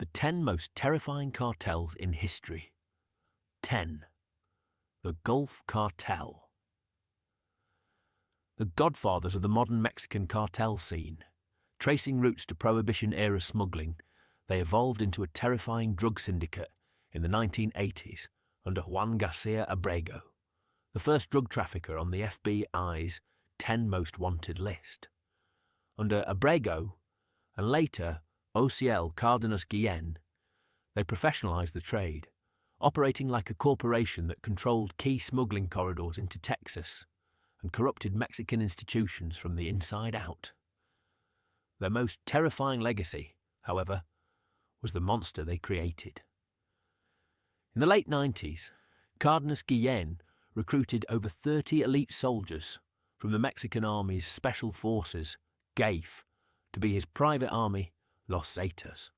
The 10 most terrifying cartels in history. 10. The Gulf Cartel. The godfathers of the modern Mexican cartel scene, tracing roots to Prohibition-era smuggling, they evolved into a terrifying drug syndicate in the 1980s under Juan Garcia Abrego, the first drug trafficker on the FBI's 10 Most Wanted list. Under Abrego, and later Ociel Cardenas Guillen, they professionalized the trade, operating like a corporation that controlled key smuggling corridors into Texas and corrupted Mexican institutions from the inside out. Their most terrifying legacy, however, was the monster they created. In the late 90s, Cardenas Guillen recruited over 30 elite soldiers from the Mexican Army's Special Forces, GAIF, to be his private army, Los Zetas.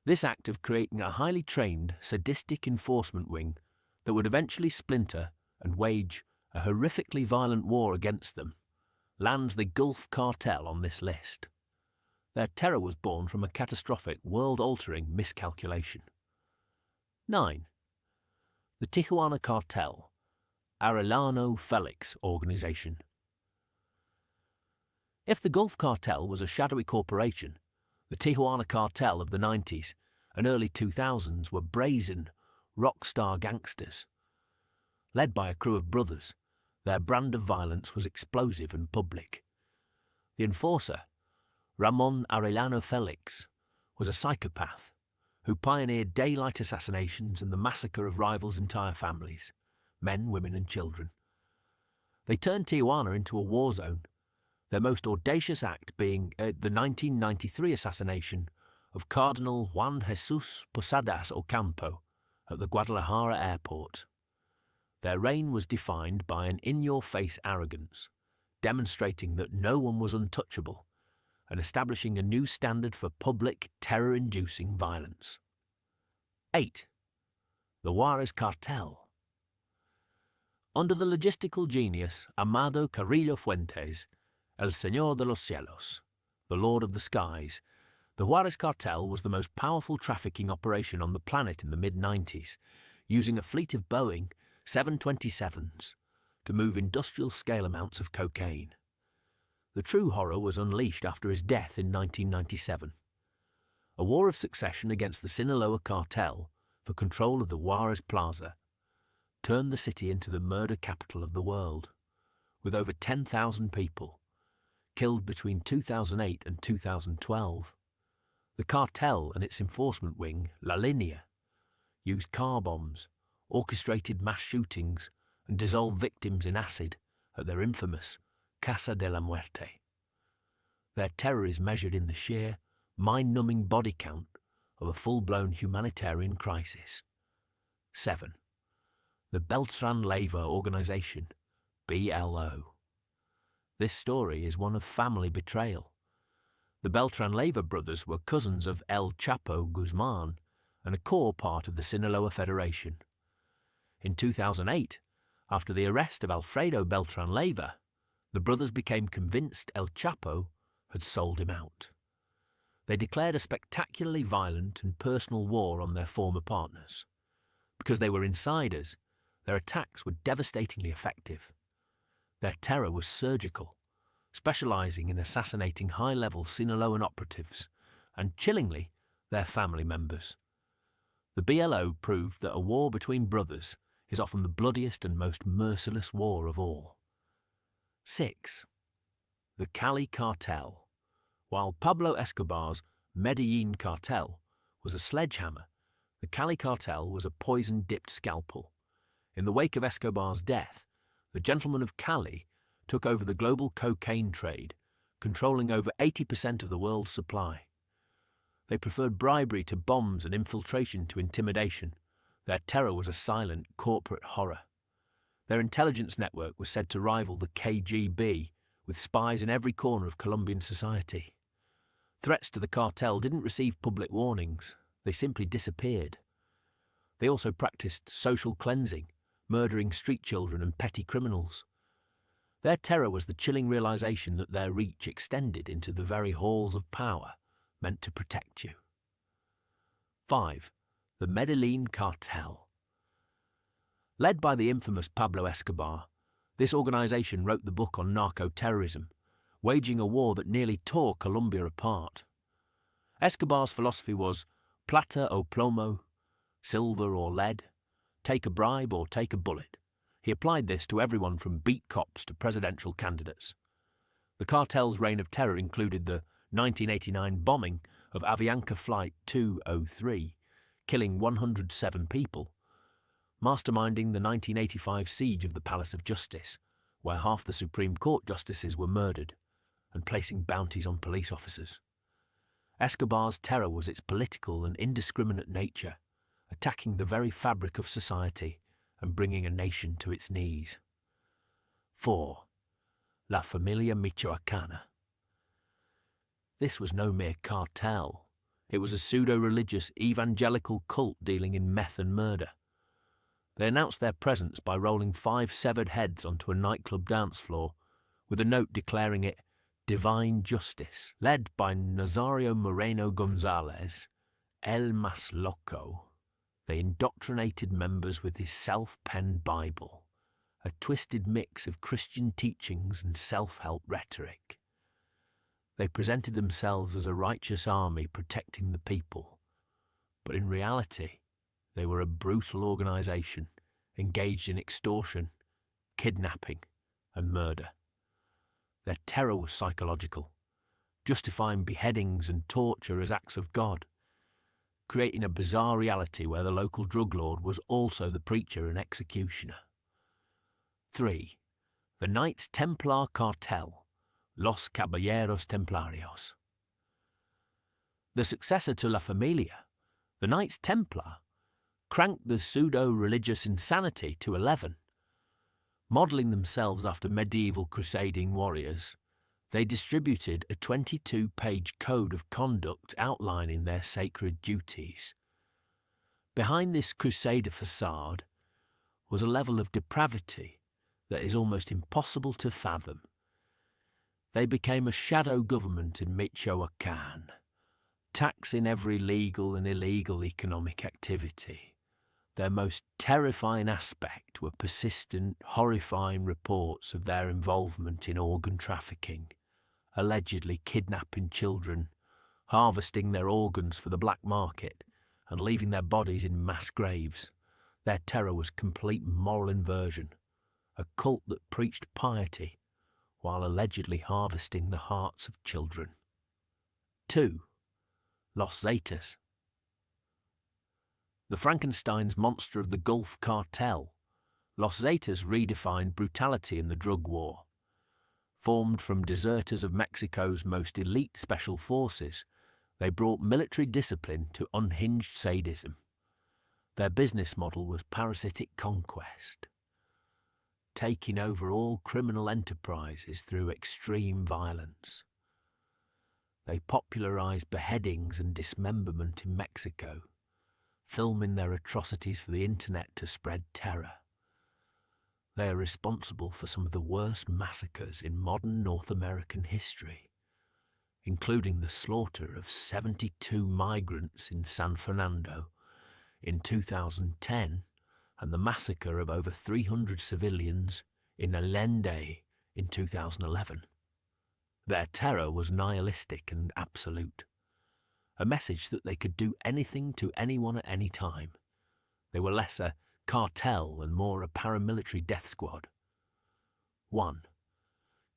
This act of creating a highly trained, sadistic enforcement wing that would eventually splinter and wage a horrifically violent war against them lands the Gulf Cartel on this list. Their terror was born from a catastrophic, world-altering miscalculation. 9. The Tijuana Cartel, Arellano Felix Organization. If the Gulf Cartel was a shadowy corporation, the Tijuana Cartel of the 90s and early 2000s were brazen, rock-star gangsters. Led by a crew of brothers, their brand of violence was explosive and public. The enforcer, Ramon Arellano Felix, was a psychopath who pioneered daylight assassinations and the massacre of rivals' entire families, men, women and children. They turned Tijuana into a war zone, their most audacious act being the 1993 assassination of Cardinal Juan Jesus Posadas Ocampo at the Guadalajara airport. Their reign was defined by an in-your-face arrogance, demonstrating that no one was untouchable and establishing a new standard for public, terror-inducing violence. 8. The Juarez Cartel. Under the logistical genius Amado Carrillo Fuentes, El Señor de los Cielos, the Lord of the Skies, the Juarez Cartel was the most powerful trafficking operation on the planet in the mid-90s, using a fleet of Boeing 727s to move industrial-scale amounts of cocaine. The true horror was unleashed after his death in 1997. A war of succession against the Sinaloa cartel for control of the Juarez Plaza turned the city into the murder capital of the world, with over 10,000 people killed between 2008 and 2012. The cartel and its enforcement wing, La Línea, used car bombs, orchestrated mass shootings, and dissolved victims in acid at their infamous Casa de la Muerte. Their terror is measured in the sheer, mind-numbing body count of a full-blown humanitarian crisis. 7. The Beltran Leyva Organization, BLO. This story is one of family betrayal. The Beltran Leyva brothers were cousins of El Chapo Guzman and a core part of the Sinaloa Federation. In 2008, after the arrest of Alfredo Beltran Leyva, the brothers became convinced El Chapo had sold him out. They declared a spectacularly violent and personal war on their former partners. Because they were insiders, their attacks were devastatingly effective. Their terror was surgical, specializing in assassinating high-level Sinaloan operatives and, chillingly, their family members. The BLO proved that a war between brothers is often the bloodiest and most merciless war of all. 6. The Cali Cartel. While Pablo Escobar's Medellín cartel was a sledgehammer, the Cali Cartel was a poison-dipped scalpel. In the wake of Escobar's death, the gentlemen of Cali took over the global cocaine trade, controlling over 80% of the world's supply. They preferred bribery to bombs and infiltration to intimidation. Their terror was a silent, corporate horror. Their intelligence network was said to rival the KGB, with spies in every corner of Colombian society. Threats to the cartel didn't receive public warnings. They simply disappeared. They also practiced social cleansing, murdering street children and petty criminals. Their terror was the chilling realization that their reach extended into the very halls of power meant to protect you. 5. The Medellín Cartel. Led by the infamous Pablo Escobar, this organization wrote the book on narco-terrorism, waging a war that nearly tore Colombia apart. Escobar's philosophy was plata o plomo, silver or lead, take a bribe or take a bullet. He applied this to everyone from beat cops to presidential candidates. The cartel's reign of terror included the 1989 bombing of Avianca Flight 203, killing 107 people, masterminding the 1985 siege of the Palace of Justice, where half the Supreme Court justices were murdered, and placing bounties on police officers. Escobar's terror was its political and indiscriminate nature, attacking the very fabric of society and bringing a nation to its knees. 4. La Familia Michoacana. This was no mere cartel. It was a pseudo-religious evangelical cult dealing in meth and murder. They announced their presence by rolling 5 severed heads onto a nightclub dance floor, with a note declaring it divine justice. Led by Nazario Moreno Gonzalez, El Mas Loco, they indoctrinated members with his self-penned Bible, a twisted mix of Christian teachings and self-help rhetoric. They presented themselves as a righteous army protecting the people, but in reality, they were a brutal organization engaged in extortion, kidnapping, and murder. Their terror was psychological, justifying beheadings and torture as acts of God, creating a bizarre reality where the local drug lord was also the preacher and executioner. 3. The Knights Templar Cartel, Los Caballeros Templarios. The successor to La Familia, the Knights Templar, cranked the pseudo-religious insanity to 11. Modelling themselves after medieval crusading warriors, they distributed a 22-page code of conduct outlining their sacred duties. Behind this crusader facade was a level of depravity that is almost impossible to fathom. They became a shadow government in Michoacán, taxing every legal and illegal economic activity. Their most terrifying aspect were persistent, horrifying reports of their involvement in organ trafficking, allegedly kidnapping children, harvesting their organs for the black market, and leaving their bodies in mass graves. Their terror was complete moral inversion, a cult that preached piety while allegedly harvesting the hearts of children. 2. Los Zetas. The Frankenstein's monster of the Gulf Cartel, Los Zetas redefined brutality in the drug war. Formed from deserters of Mexico's most elite special forces, they brought military discipline to unhinged sadism. Their business model was parasitic conquest, taking over all criminal enterprises through extreme violence. They popularized beheadings and dismemberment in Mexico, filming their atrocities for the internet to spread terror. They are responsible for some of the worst massacres in modern North American history, including the slaughter of 72 migrants in San Fernando in 2010 and the massacre of over 300 civilians in Allende in 2011. Their terror was nihilistic and absolute, a message that they could do anything to anyone at any time. They were less a cartel and more a paramilitary death squad. 1.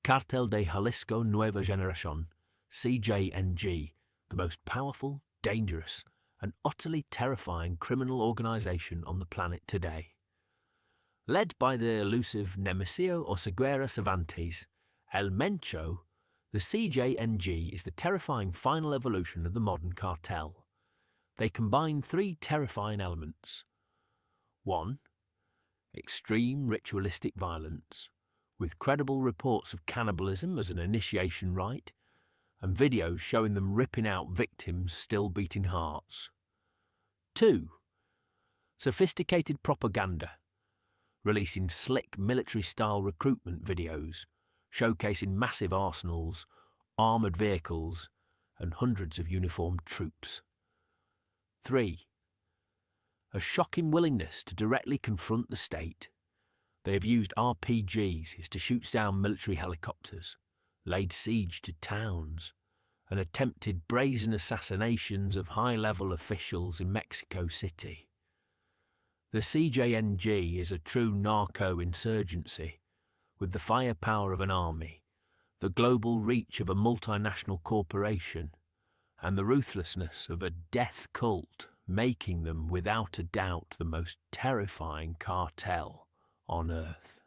Cartel de Jalisco Nueva Generación, CJNG, the most powerful, dangerous, and utterly terrifying criminal organization on the planet today. Led by the elusive Nemesio Oseguera Cervantes, El Mencho, the CJNG is the terrifying final evolution of the modern cartel. They combine 3 terrifying elements. 1. Extreme ritualistic violence, with credible reports of cannibalism as an initiation rite, and videos showing them ripping out victims' still beating hearts. 2. Sophisticated propaganda, releasing slick military-style recruitment videos, showcasing massive arsenals, armoured vehicles, and hundreds of uniformed troops. 3. A shocking willingness to directly confront the state. They have used RPGs to shoot down military helicopters, laid siege to towns, and attempted brazen assassinations of high-level officials in Mexico City. The CJNG is a true narco-insurgency, with the firepower of an army, the global reach of a multinational corporation, and the ruthlessness of a death cult, making them without a doubt the most terrifying cartel on earth.